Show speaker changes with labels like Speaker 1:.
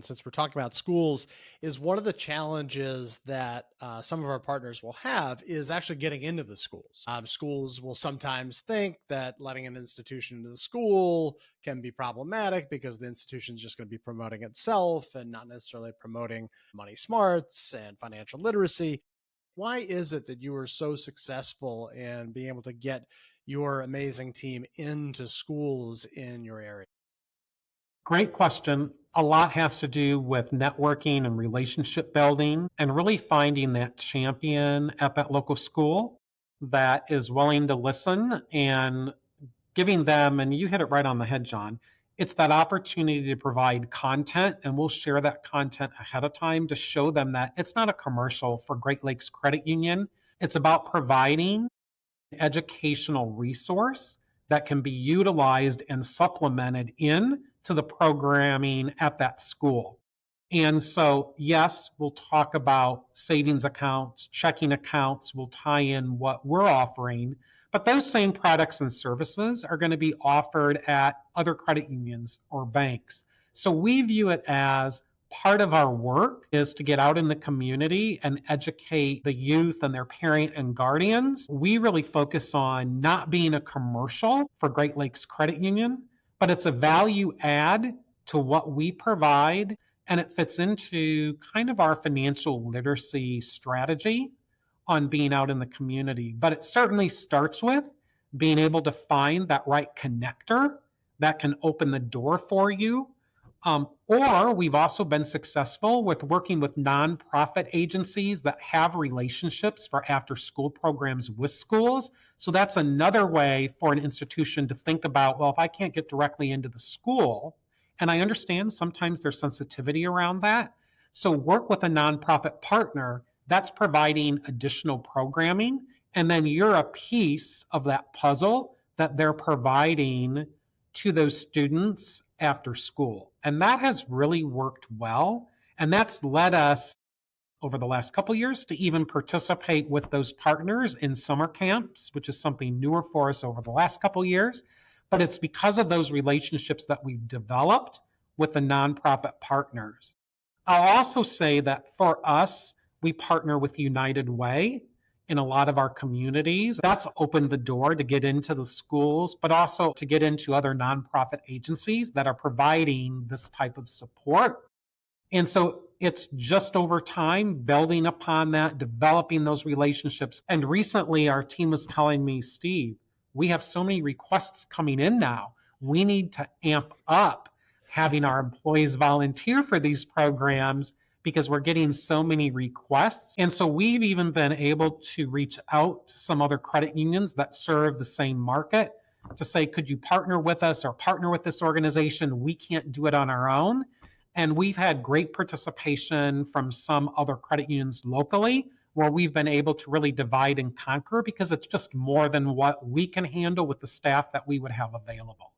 Speaker 1: Since we're talking about schools, is one of the challenges that some of our partners will have is actually getting into the schools. Schools will sometimes think that letting an institution into the school can be problematic because the institution is just going to be promoting itself and not necessarily promoting money smarts and financial literacy. Why is it that you were so successful in being able to get your amazing team into schools in your area?
Speaker 2: Great question. A lot has to do with networking and relationship building and really finding that champion at that local school that is willing to listen and giving them, and you hit it right on the head, John. It's that opportunity to provide content, and we'll share that content ahead of time to show them that it's not a commercial for Great Lakes Credit Union. It's about providing an educational resource that can be utilized and supplemented in to the programming at that school. And so, yes, we'll talk about savings accounts, checking accounts, we'll tie in what we're offering, but those same products and services are going to be offered at other credit unions or banks. So we view it as part of our work is to get out in the community and educate the youth and their parent and guardians. We really focus on not being a commercial for Great Lakes Credit Union, but it's a value add to what we provide, and it fits into kind of our financial literacy strategy on being out in the community. But it certainly starts with being able to find that right connector that can open the door for you. Or we've also been successful with working with nonprofit agencies that have relationships for after school programs with schools. So that's another way for an institution to think about, well, if I can't get directly into the school, and I understand sometimes there's sensitivity around that. So work with a nonprofit partner that's providing additional programming, and then you're a piece of that puzzle that they're providing to those students after school. And that has really worked well. And that's led us over the last couple of years to even participate with those partners in summer camps, which is something newer for us over the last couple of years. But it's because of those relationships that we've developed with the nonprofit partners. I'll also say that for us, we partner with United Way in a lot of our communities. That's opened the door to get into the schools, but also to get into other nonprofit agencies that are providing this type of support. And so it's just over time building upon that, developing those relationships. And recently our team was telling me, Steve, we have so many requests coming in now. We need to amp up having our employees volunteer for these programs because we're getting so many requests. And so we've even been able to reach out to some other credit unions that serve the same market to say, could you partner with us or partner with this organization? We can't do it on our own. And we've had great participation from some other credit unions locally where we've been able to really divide and conquer because it's just more than what we can handle with the staff that we would have available.